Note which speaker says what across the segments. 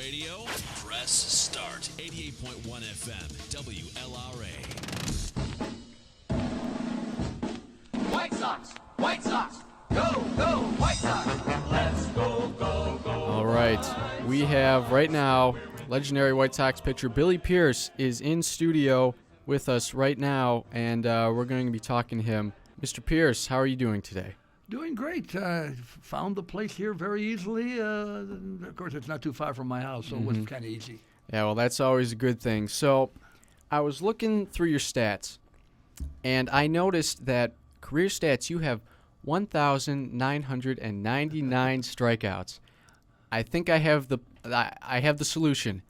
Speaker 1: radio? Press start. 88.1 FM, WLRA.
Speaker 2: White Sox! White Sox! Go, go, White Sox! Let's go, go, go.
Speaker 3: All right. We have right now legendary White Sox pitcher Billy Pierce is in studio with us right now, and we're going to be talking to him. Mr. Pierce, how are you doing today?
Speaker 4: Doing great. Found the place here very easily. Of course, it's not too far from my house, so it was kind of easy.
Speaker 3: Yeah, well, that's always a good thing. So I was looking through your stats, and I noticed that career stats, you have 1,999 strikeouts. I think I have the solution.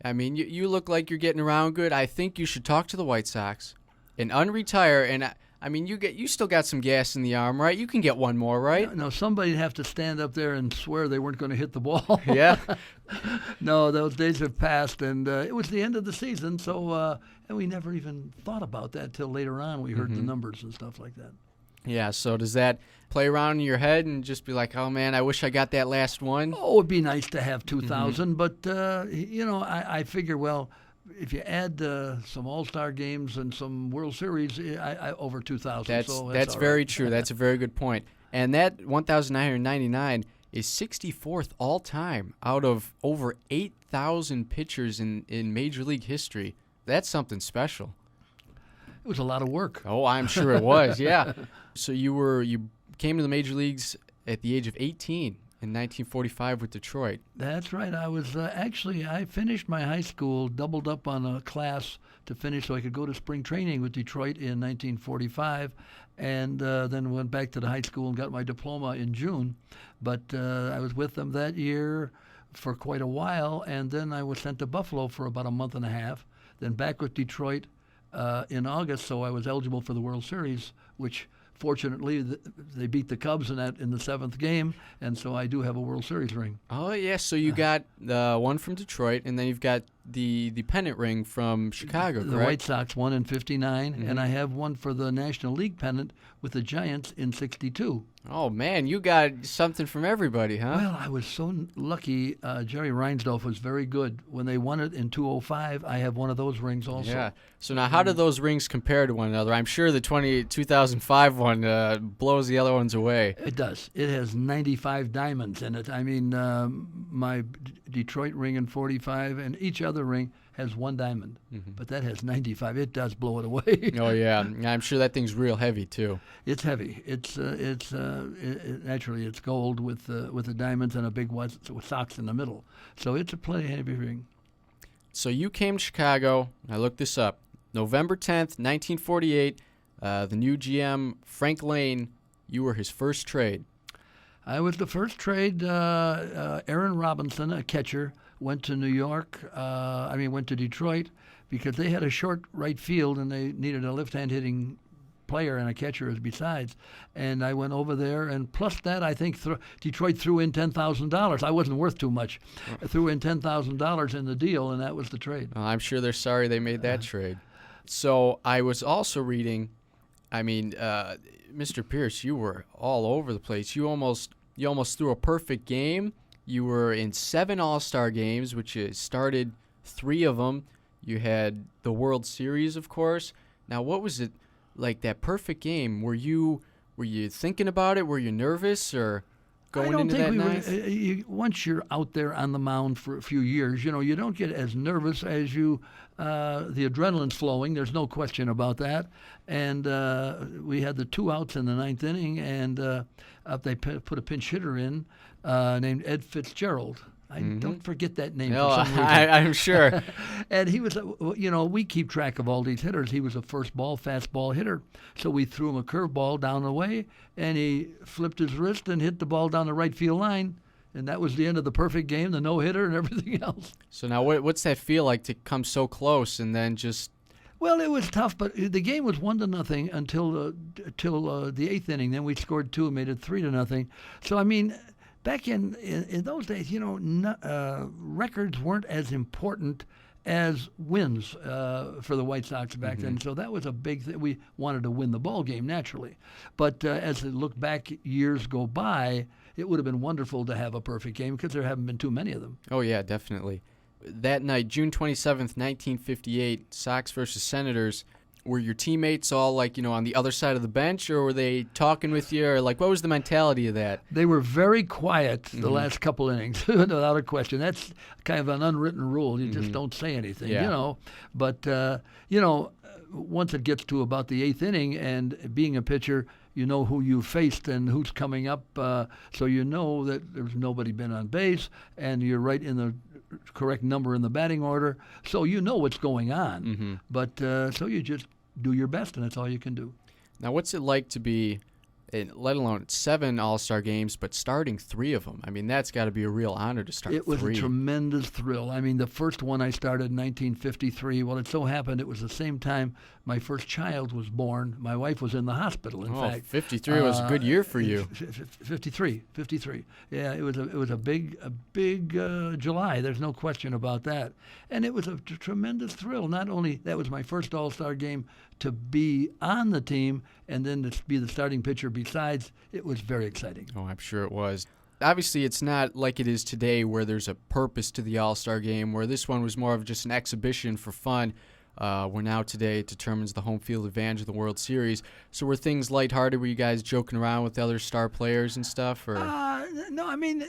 Speaker 3: I mean, you look like you're getting around good. I think you should talk to the White Sox and unretire. And I mean, you still got some gas in the arm, right? You can get one more, right?
Speaker 4: No, somebody'd have to stand up there and swear they weren't going to hit the ball.
Speaker 3: Yeah.
Speaker 4: No, those days have passed, and it was the end of the season, so and we never even thought about that till later on. We heard the numbers and stuff like that.
Speaker 3: Yeah, so does that play around in your head and just be like, oh, man, I wish I got that last one?
Speaker 4: Oh, it'd be nice to have 2,000, but, I figure, well, if you add some AllStar games and some World Series, I over 2,000.
Speaker 3: That's very true. That's a very good point. And that 1,999 is 64th all-time out of over 8,000 pitchers in Major League history. That's something special.
Speaker 4: It was a lot of work.
Speaker 3: Oh, I'm sure it was, yeah. So you came to the Major Leagues at the age of 18 in 1945 with Detroit.
Speaker 4: That's right. I was I finished my high school, doubled up on a class to finish so I could go to spring training with Detroit in 1945, and then went back to the high school and got my diploma in June. But I was with them that year for quite a while, and then I was sent to Buffalo for about a month and a half, then back with Detroit in August, so I was eligible for the World Series, which fortunately they beat the Cubs in the seventh game, and so I do have a World Series ring.
Speaker 3: Oh, yeah, so you got one from Detroit, and then you've got the pennant ring from Chicago, correct?
Speaker 4: The White Sox won in 59, and I have one for the National League pennant with the Giants in 62.
Speaker 3: Oh, man, you got something from everybody, huh?
Speaker 4: Well, I was so lucky. Jerry Reinsdorf was very good. When they won it in 2005, I have one of those rings also.
Speaker 3: Yeah. So now how do those rings compare to one another? I'm sure the 2005 one blows the other ones away.
Speaker 4: It does. It has 95 diamonds in it. I mean, my Detroit ring in 45 and each other ring has one diamond, but that has 95. It does blow it away.
Speaker 3: Oh, yeah. I'm sure that thing's real heavy, too.
Speaker 4: It's heavy. Naturally, it's gold with the diamonds and a big White Sox in the middle. So it's a pretty heavy ring.
Speaker 3: So you came to Chicago. I looked this up. November 10th, 1948, the new GM, Frank Lane, you were his first trade.
Speaker 4: I was the first trade. Aaron Robinson, a catcher, went to New York. Went to Detroit because they had a short right field and they needed a left-hand hitting player and a catcher as besides. And I went over there, and plus that, I think Detroit threw in $10,000. I wasn't worth too much. I threw in $10,000 in the deal, and that was the trade.
Speaker 3: Well, I'm sure they're sorry they made that trade. So I was also reading, Mr. Pierce, you were all over the place. You almost threw a perfect game. You were in 7 All-Star games, which started 3 of them. You had the World Series, of course. Now, what was it like, that perfect game? Were you thinking about it? Were you nervous or going into that ninth?
Speaker 4: Once you're out there on the mound for a few years, you don't get as nervous as the adrenaline's flowing. There's no question about that. And we had the 2 outs in the 9th inning, and they put a pinch hitter in named Ed Fitzgerald. I don't forget that name for some reason.
Speaker 3: I'm sure.
Speaker 4: And he was, we keep track of all these hitters. He was a first ball, fastball hitter. So we threw him a curveball down the way, and he flipped his wrist and hit the ball down the right field line. And that was the end of the perfect game, the no-hitter and everything else.
Speaker 3: So now what's that feel like to come so close and then just...
Speaker 4: Well, it was tough, but the game was 1-0 until the 8th inning. Then we scored 2 and made it 3-0. So, back in those days, records weren't as important as wins for the White Sox back then. So that was a big thing. We wanted to win the ball game, naturally. But as I look back, years go by, it would have been wonderful to have a perfect game because there haven't been too many of them.
Speaker 3: Oh, yeah, definitely. That night, June 27th, 1958, Sox versus Senators, were your teammates all, on the other side of the bench, or were they talking with you? Or, what was the mentality of that?
Speaker 4: They were very quiet the last couple innings, without a question. That's kind of an unwritten rule. You just don't say anything, But, once it gets to about the 8th inning and being a pitcher, you know who you faced and who's coming up, so you know that there's nobody been on base, and you're right in the correct number in the batting order, so you know what's going on. But so you just do your best, and that's all you can do.
Speaker 3: Now, what's it like to be, let alone 7 All-Star games, but starting 3 of them? I mean, that's got to be a real honor to start 3.
Speaker 4: It was a tremendous thrill. I mean, the first one I started in 1953. Well, it so happened it was the same time my first child was born. My wife was in the hospital, in fact.
Speaker 3: 53 was a good year for you.
Speaker 4: 53. Yeah, it was a big July. There's no question about that. And it was a tremendous thrill. Not only that was my first All-Star game to be on the team and then to be the starting pitcher besides, it was very exciting.
Speaker 3: Oh, I'm sure it was. Obviously, it's not like it is today where there's a purpose to the All-Star game, where this one was more of just an exhibition for fun. Where now today it determines the home field advantage of the World Series. So were things lighthearted? Were you guys joking around with the other star players and stuff? Or?
Speaker 4: No, I mean,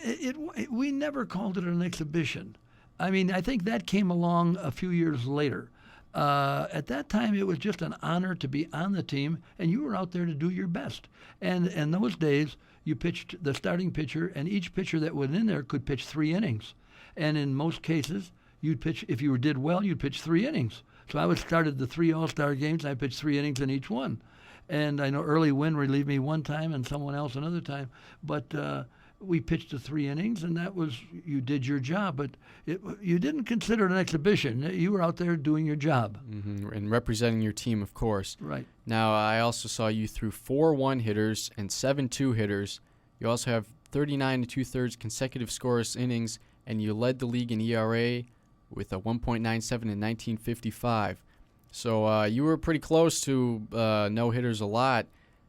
Speaker 4: we never called it an exhibition. I mean, I think that came along a few years later. At that time, it was just an honor to be on the team, and you were out there to do your best. And in those days, you pitched the starting pitcher, and each pitcher that was in there could pitch 3 innings. And in most cases, you'd pitch, if you did well, you'd pitch 3 innings. So I started the 3 All-Star games, and I pitched 3 innings in each one. And I know Early Wynn relieved me one time and someone else another time. But we pitched the 3 innings, and that was, you did your job. But you didn't consider it an exhibition. You were out there doing your job.
Speaker 3: And representing your team, of course.
Speaker 4: Right.
Speaker 3: Now, I also saw you threw 4 1-hitters and 7 2-hitters. You also have 39 2/3 consecutive scoreless innings, and you led the league in ERA with a 1.97 in 1955. So you were pretty close to no-hitters a lot.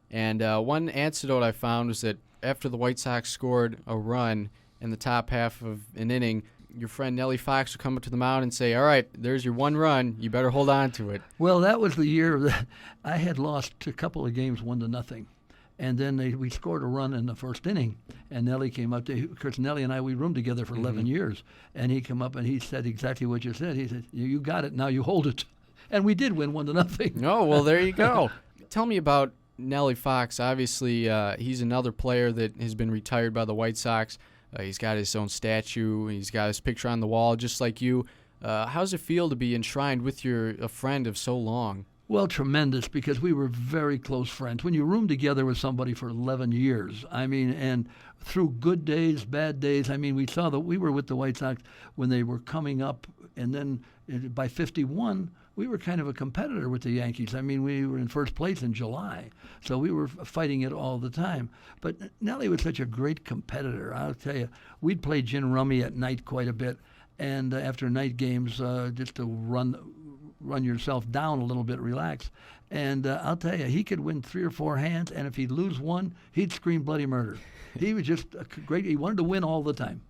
Speaker 3: And one anecdote I found was that after the White Sox scored a run in the top half of an inning, your friend Neal Fox would come up to the mound and say, "All right, there's your 1 run. You better hold on to it."
Speaker 4: Well, that was the year that I had lost a couple of games 1-0. And then we scored a run in the first inning, and Nellie came up to, because Nellie and I, we roomed together for 11 years, and he came up and he said exactly what you said. He said, "You got it, now you hold it." And we did win 1-0.
Speaker 3: Oh, well, there you go. Tell me about Neal Fox. Obviously, he's another player that has been retired by the White Sox. He's got his own statue. He's got his picture on the wall, just like you. How's it feel to be enshrined with a friend of so long?
Speaker 4: Well, tremendous, because we were very close friends. When you room together with somebody for 11 years, I mean, and through good days, bad days, I mean, we saw that we were with the White Sox when they were coming up, and then by 51, we were kind of a competitor with the Yankees. I mean, we were in first place in July, so we were fighting it all the time. But Nellie was such a great competitor. I'll tell you, we'd play gin rummy at night quite a bit, and after night games, just to run yourself down a little bit, relax. And I'll tell you, he could win 3 or 4 hands, and if he'd lose one, he'd scream bloody murder. He was just great. He wanted to win all the time.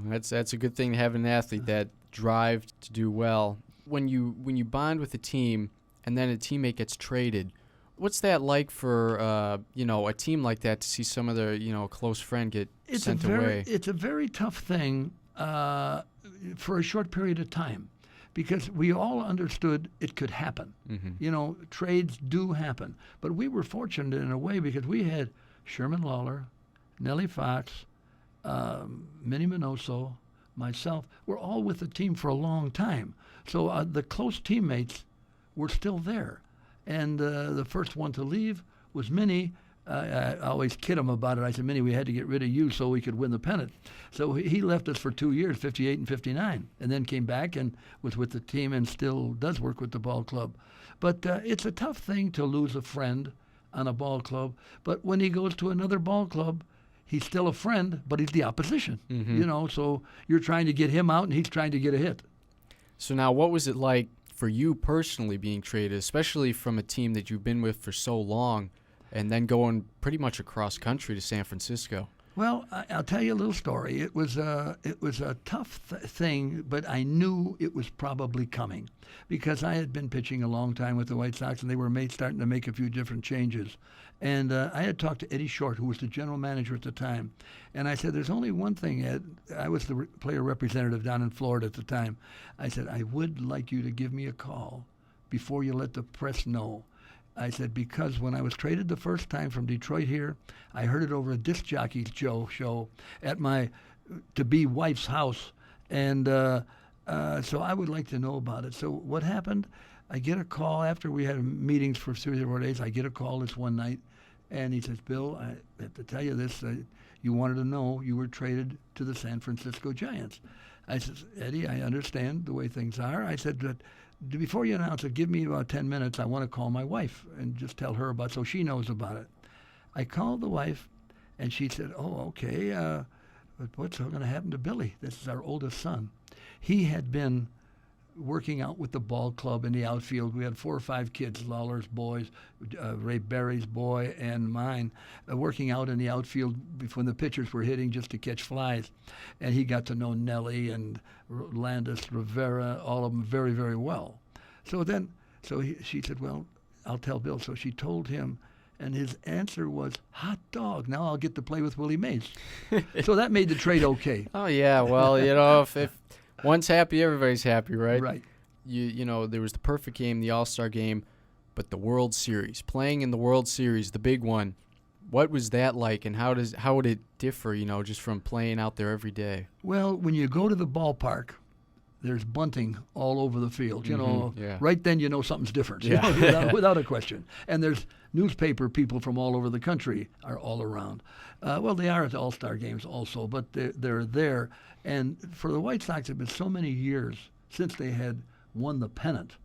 Speaker 3: That's a good thing to have an athlete, that drive to do well. When you bond with a team and then a teammate gets traded, what's that like for a team like that to see some of their close friend get sent away?
Speaker 4: It's a very tough thing for a short period of time, because we all understood it could happen. Trades do happen. But we were fortunate in a way, because we had Sherman Lawler, Neal Fox, Minnie Minoso, myself. We're all with the team for a long time. So the close teammates were still there. And the first one to leave was Minnie. I always kid him about it. I said, "Minnie, we had to get rid of you so we could win the pennant." So he left us for 2 years, 58 and 59, and then came back and was with the team and still does work with the ball club. But it's a tough thing to lose a friend on a ball club. But when he goes to another ball club, he's still a friend, but he's the opposition. So you're trying to get him out, and he's trying to get a hit.
Speaker 3: So now, what was it like for you personally being traded, especially from a team that you've been with for so long, and then going pretty much across country to San Francisco?
Speaker 4: Well, I'll tell you a little story. It was a tough thing, but I knew it was probably coming because I had been pitching a long time with the White Sox, and they were starting to make a few different changes. And I had talked to Eddie Short, who was the general manager at the time, and I said, "There's only one thing, Ed." I was the player representative down in Florida at the time. I said, "I would like you to give me a call before you let the press know." I said, because when I was traded the first time from Detroit here, I heard it over a disc jockey show at my to-be wife's house. And so I would like to know about it. So what happened, I get a call after we had meetings for 3 or 4 days. I get a call this one night, and he says, "Bill, I have to tell you this. You wanted to know you were traded to the San Francisco Giants." I said, "Eddie, I understand the way things are." I said, "But before you announce it, give me about 10 minutes. I want to call my wife and just tell her about it so she knows about it." I called the wife, and she said, "Oh, okay, but what's going to happen to Billy? This is our oldest son." He had been working out with the ball club in the outfield. We had 4 or 5 kids, Lawler's boys, Ray Berry's boy, and mine, working out in the outfield when the pitchers were hitting just to catch flies. And he got to know Nelly and Landis, Rivera, all of them very, very well. She said, "Well, I'll tell Bill." So she told him, and his answer was, "Hot dog, now I'll get to play with Willie Mays." So that made the trade okay.
Speaker 3: Oh, yeah. Well, if one's happy, everybody's happy, right?
Speaker 4: Right.
Speaker 3: There was the perfect game, the AllStar Game, but the World Series, playing in the World Series, the big one. What was that like, and how would it differ, just from playing out there every day?
Speaker 4: Well, when you go to the ballpark, there's bunting all over the field.
Speaker 3: Yeah.
Speaker 4: Right then you know something's different.
Speaker 3: Yeah.
Speaker 4: Without a question. And there's newspaper people from all over the country are all around. Well, they are at the All-Star games also, but they're there. And for the White Sox, it had been so many years since they had won the pennant.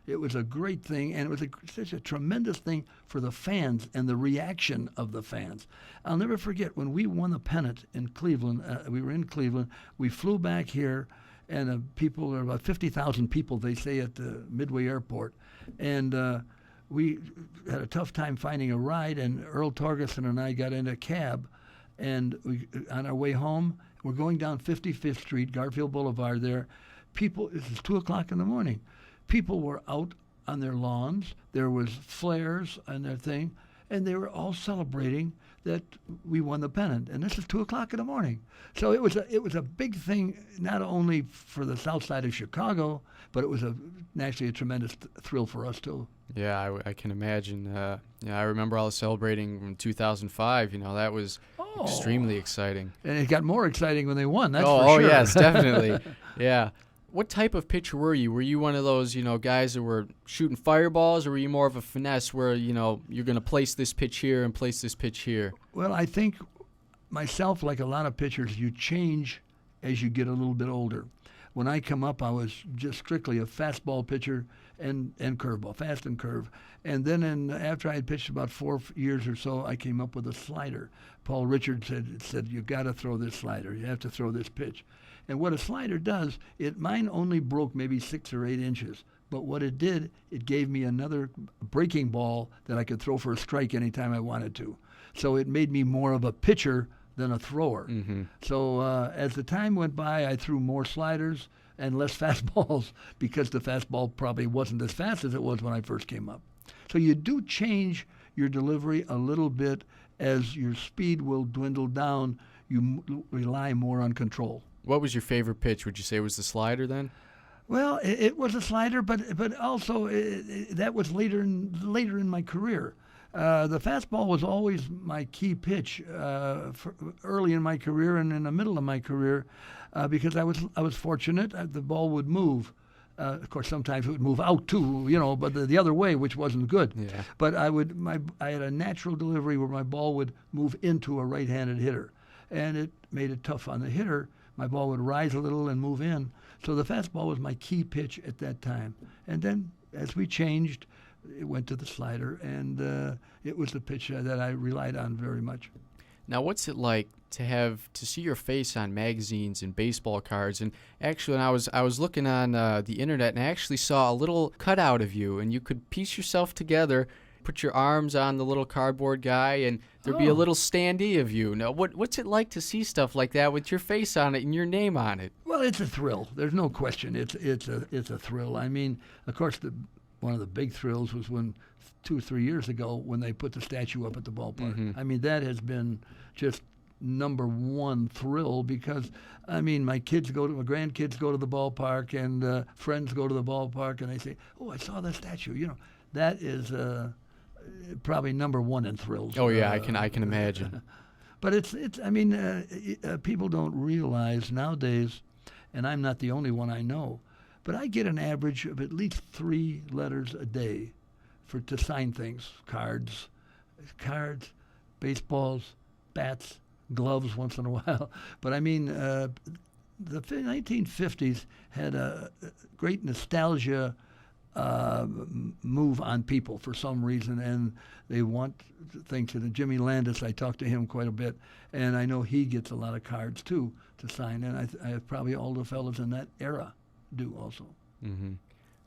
Speaker 4: It was a great thing, and it was such a tremendous thing for the fans and the reaction of the fans. I'll never forget when we won the pennant in Cleveland. We were in Cleveland. We flew back here, and there were about 50,000 people, they say, at the Midway Airport. And we had a tough time finding a ride, and Earl Torgerson and I got in a cab, and on our way home, we're going down 55th Street, Garfield Boulevard there. This is 2 o'clock in the morning. People were out on their lawns. There was flares on their thing, and they were all celebrating that we won the pennant. And this is 2 o'clock in the morning. So it was a big thing, not only for the south side of Chicago, but it was naturally a tremendous thrill for us too.
Speaker 3: Yeah, I can imagine. I remember all the celebrating in 2005. That was extremely exciting.
Speaker 4: And it got more exciting when they won. That's
Speaker 3: for
Speaker 4: sure.
Speaker 3: Oh, yes, definitely. Yeah. What type of pitcher were you? Were you one of those, guys that were shooting fireballs, or were you more of a finesse where, you're going to place this pitch here and place this pitch here?
Speaker 4: Well, I think myself, like a lot of pitchers, you change as you get a little bit older. When I come up, I was just strictly a fastball pitcher and curveball, fast and curve. And then after I had pitched about 4 years or so, I came up with a slider. Paul Richards said, "You got to throw this slider. You have to throw this pitch." And what a slider does, mine only broke maybe 6 or 8 inches. But what it did, it gave me another breaking ball that I could throw for a strike anytime I wanted to. So it made me more of a pitcher than a thrower.
Speaker 3: Mm-hmm.
Speaker 4: So as the time went by, I threw more sliders and less fastballs because the fastball probably wasn't as fast as it was when I first came up. So you do change your delivery a little bit as your speed will dwindle down. You rely more on control.
Speaker 3: What was your favorite pitch? Would you say it was the slider then?
Speaker 4: Well, it was a slider, but also that was later in my career. The fastball was always my key pitch early in my career and in the middle of my career because I was fortunate. The ball would move. Of course, sometimes it would move out too, but the other way, which wasn't good.
Speaker 3: Yeah.
Speaker 4: But I had a natural delivery where my ball would move into a right-handed hitter, and it made it tough on the hitter. My ball would rise a little and move in. So the fastball was my key pitch at that time. And then as we changed, it went to the slider, and it was the pitch that I relied on very much.
Speaker 3: Now, what's it like to see your face on magazines and baseball cards? And actually, I was looking on the internet, and I actually saw a little cutout of you, and you could piece yourself together put your arms on the little cardboard guy, and there'd be a little standee of you. Now, what's it like to see stuff like that with your face on it and your name on it?
Speaker 4: Well, it's a thrill. There's no question. It's a thrill. I mean, of course, one of the big thrills was when 2 or 3 years ago when they put the statue up at the ballpark.
Speaker 3: Mm-hmm.
Speaker 4: I mean, that has been just number one thrill because, I mean, my grandkids go to the ballpark and friends go to the ballpark and they say, "Oh, I saw that statue." You know, that is probably number one in thrills.
Speaker 3: Oh yeah, I can imagine.
Speaker 4: But it's I mean, people don't realize nowadays, and I'm not the only one I know, but I get an average of at least 3 letters a day to sign things, cards, baseballs, bats, gloves once in a while. But I mean, the 1950s had a great nostalgia move on people for some reason, and they want things. And Jimmy Landis, I talked to him quite a bit, and I know he gets a lot of cards too to sign, and I probably all the fellas in that era do also.
Speaker 3: Mm-hmm.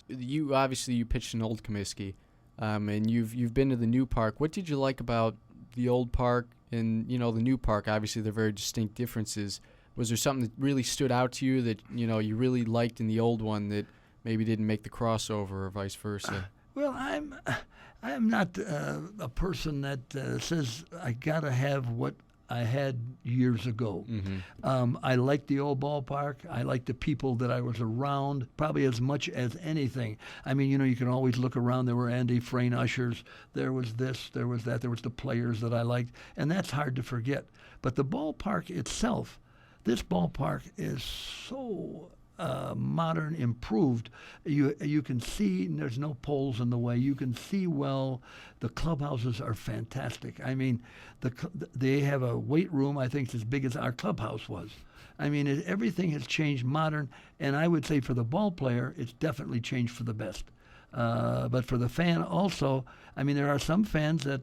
Speaker 3: You pitched in Old Comiskey, and you've been to the new park. What did you like about the old park and the new park? Obviously, they're very distinct differences. Was there something that really stood out to you that you really liked in the old one that maybe didn't make the crossover, or vice versa?
Speaker 4: Well, I'm not a person that says I gotta have what I had years ago.
Speaker 3: Mm-hmm.
Speaker 4: I like the old ballpark. I like the people that I was around, probably as much as anything. I mean, you can always look around. There were Andy Frayne ushers. There was this. There was that. There was the players that I liked, and that's hard to forget. But the ballpark itself, this ballpark is so modern, improved. You can see there's no poles in the way. You can see well. The clubhouses are fantastic. I mean, they have a weight room I think as big as our clubhouse was. I mean, everything has changed, modern, and I would say for the ball player, it's definitely changed for the best. But for the fan also, I mean, there are some fans that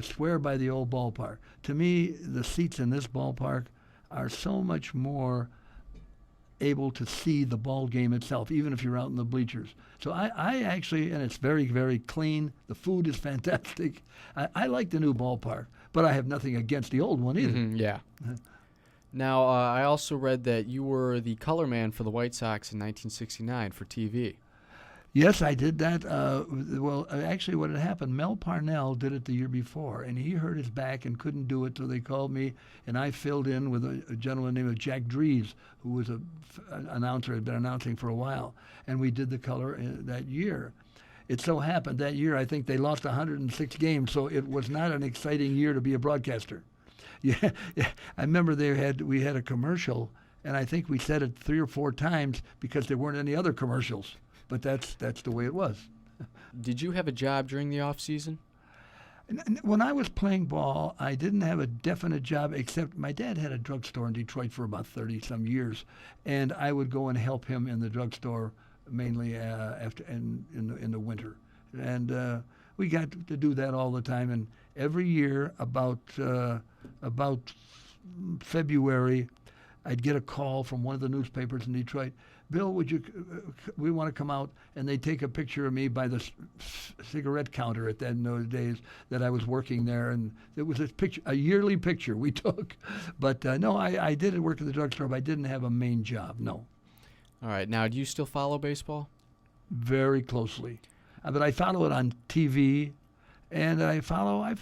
Speaker 4: swear by the old ballpark. To me, the seats in this ballpark are so much more able to see the ball game itself, even if you're out in the bleachers. So I actually, and it's very, very clean. The food is fantastic. I like the new ballpark, but I have nothing against the old one either.
Speaker 3: Mm-hmm, yeah. Now, I also read that you were the color man for the White Sox in 1969 for TV.
Speaker 4: Yes, I did that. Actually, what had happened, Mel Parnell did it the year before, and he hurt his back and couldn't do it, so they called me, and I filled in with a gentleman named Jack Dries, who was an announcer, had been announcing for a while, and we did the color that year. It so happened that year, I think they lost 106 games, so it was not an exciting year to be a broadcaster. Yeah, I remember we had a commercial, and I think we said it 3 or 4 times because there weren't any other commercials. But that's the way it was.
Speaker 3: Did you have a job during the off season?
Speaker 4: When I was playing ball, I didn't have a definite job, except my dad had a drugstore in Detroit for about 30-some years, and I would go and help him in the drugstore mainly in the winter. And we got to do that all the time. And every year, about February, I'd get a call from one of the newspapers in Detroit. Bill, we want to come out, and they'd take a picture of me by the cigarette counter in those days that I was working there, and it was a yearly picture we took. But no, I did work at the drugstore, but I didn't have a main job, no. All
Speaker 3: right, now do you still follow baseball?
Speaker 4: Very closely. But I follow it on TV, and I follow I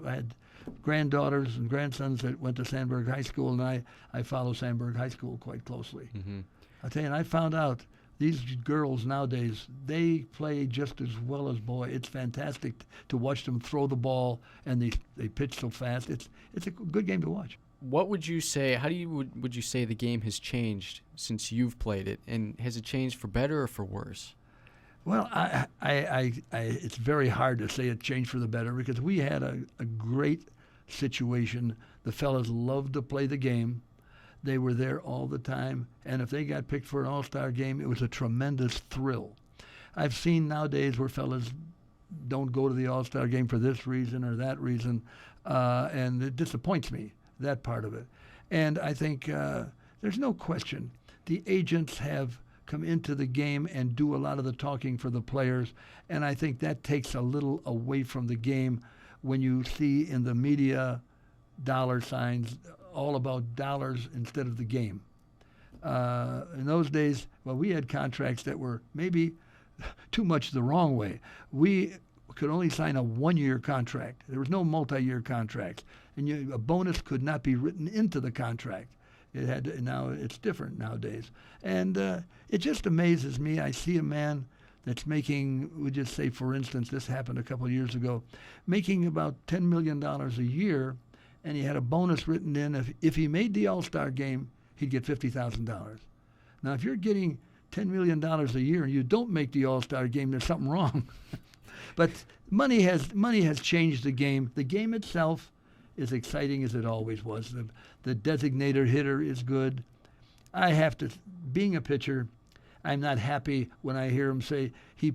Speaker 4: had granddaughters and grandsons that went to Sandburg High School, and I follow Sandburg High School quite closely.
Speaker 3: Mm-hmm.
Speaker 4: I tell you, and I found out these girls nowadays, they play just as well as boys. It's fantastic to watch them throw the ball, and they pitch so fast. It's a good game to watch.
Speaker 3: What would you say, would you say the game has changed since you've played it, and has it changed for better or for worse?
Speaker 4: Well, it's very hard to say it changed for the better because we had a great situation. The fellas loved to play the game. They were there all the time, and if they got picked for an all-star game, it was a tremendous thrill. I've seen nowadays where fellas don't go to the all-star game for this reason or that reason, and it disappoints me, that part of it. And I think there's no question the agents have come into the game and do a lot of the talking for the players. And I think that takes a little away from the game when you see in the media dollar signs all about dollars instead of the game. In those days, well, we had contracts that were maybe too much the wrong way. We could only sign a one-year contract. There was no multi-year contracts. And a bonus could not be written into the contract. It had to, now it's different nowadays. And it just amazes me. I see a man that's making, we just say, for instance, this happened a couple of years ago, making about $10 million a year, and he had a bonus written in. If he made the All-Star Game, he'd get $50,000. Now, if you're getting $10 million a year and you don't make the All-Star Game, there's something wrong. But money has changed the game. The game itself is exciting as it always was. The designated hitter is good. I have to, being a pitcher, I'm not happy when I hear him say he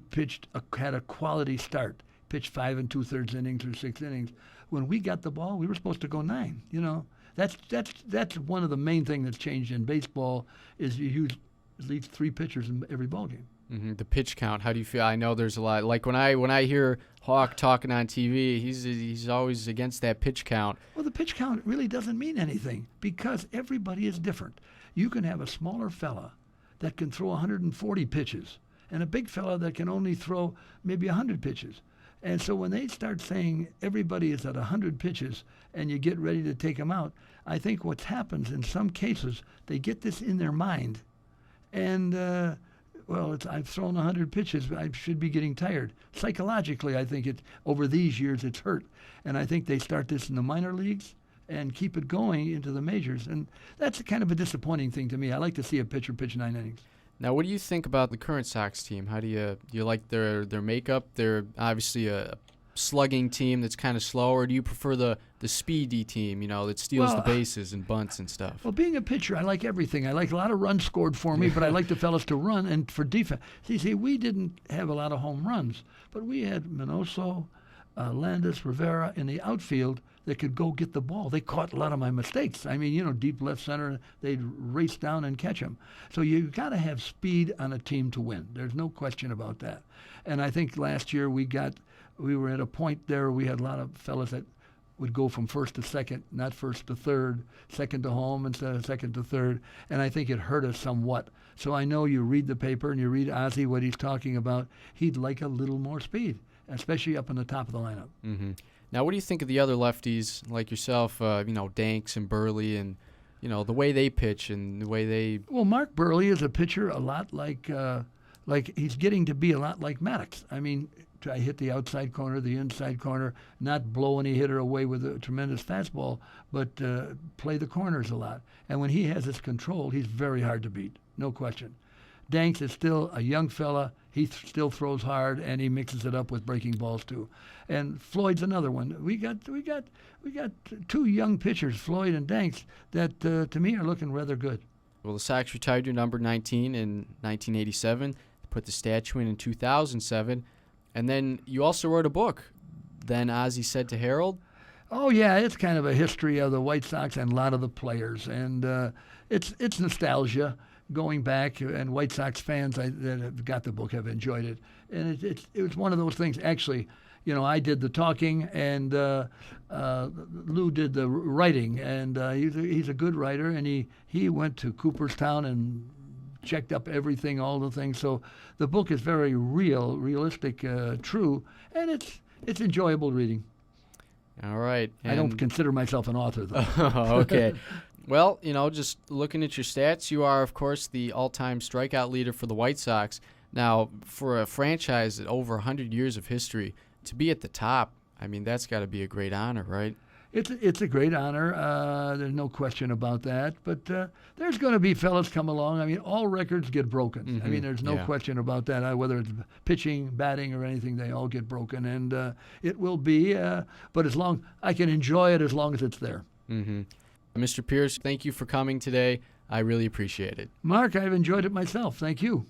Speaker 4: had a quality start, pitched 5 2/3 innings or 6 innings. When we got the ball, we were supposed to go 9. You know, that's one of the main things that's changed in baseball is you use at least 3 pitchers in every ball game.
Speaker 3: Mm-hmm. The pitch count. How do you feel? I know there's a lot. Like when I hear Hawk talking on TV, he's always against that pitch count.
Speaker 4: Well, the pitch count really doesn't mean anything because everybody is different. You can have a smaller fella that can throw 140 pitches and a big fella that can only throw maybe 100 pitches. And so when they start saying everybody is at 100 pitches and you get ready to take them out, I think what happens in some cases, they get this in their mind. And, I've thrown 100 pitches. I should be getting tired. Psychologically, I think over these years it's hurt. And I think they start this in the minor leagues and keep it going into the majors. And that's kind of a disappointing thing to me. I like to see a pitcher pitch 9 innings.
Speaker 3: Now, what do you think about the current Sox team? How do you like their makeup? They're obviously a slugging team that's kind of slow, or do you prefer the speedy team, that steals the bases and bunts and stuff?
Speaker 4: Well, being a pitcher, I like everything. I like a lot of runs scored for me, but I like the fellas to run and for defense. See, we didn't have a lot of home runs, but we had Minoso, Landis, Rivera in the outfield that could go get the ball. They caught a lot of my mistakes. I mean, deep left center, they'd race down and catch them. So you got to have speed on a team to win. There's no question about that. And I think last year we were at a point there we had a lot of fellas that would go from first to second, not first to third, second to home instead of second to third, and I think it hurt us somewhat. So I know you read the paper and you read Ozzie, what he's talking about. He'd like a little more speed, especially up in the top of the lineup.
Speaker 3: Mm-hmm. Now, what do you think of the other lefties like yourself, Danks and Burley, and the way they pitch and the way they? Well,
Speaker 4: Mark Burley is a pitcher a lot like he's getting to be a lot like Maddox. I mean, try hit the outside corner, the inside corner, not blow any hitter away with a tremendous fastball, but play the corners a lot. And when he has his control, he's very hard to beat, no question. Danks is still a young fella. He still throws hard, and he mixes it up with breaking balls too. And Floyd's another one. We got 2 young pitchers, Floyd and Danks, that to me are looking rather good.
Speaker 3: Well, the Sox retired your number 19 in 1987. They put the statue in 2007. And then you also wrote a book, Then Ozzie Said to Harold.
Speaker 4: Oh, yeah, it's kind of a history of the White Sox and a lot of the players. And it's nostalgia going back, and White Sox fans that have got the book have enjoyed it. And it was one of those things. Actually, I did the talking, and Lou did the writing. And he's a good writer, and he went to Cooperstown and checked up everything, all the things. So the book is very realistic, true, and it's enjoyable reading.
Speaker 3: All right.
Speaker 4: I don't consider myself an author, though.
Speaker 3: Okay. Well, just looking at your stats, you are, of course, the all-time strikeout leader for the White Sox. Now, for a franchise at over 100 years of history, to be at the top, I mean, that's got to be a great honor, right?
Speaker 4: It's a great honor. There's no question about that. But there's going to be fellas come along. I mean, all records get broken.
Speaker 3: Mm-hmm.
Speaker 4: I mean, there's no question about that. Whether it's pitching, batting, or anything, they all get broken. And it will be. But I can enjoy it as long as it's there.
Speaker 3: Mm-hmm. Mr. Pierce, thank you for coming today. I really appreciate it.
Speaker 4: Mark, I've enjoyed it myself. Thank you.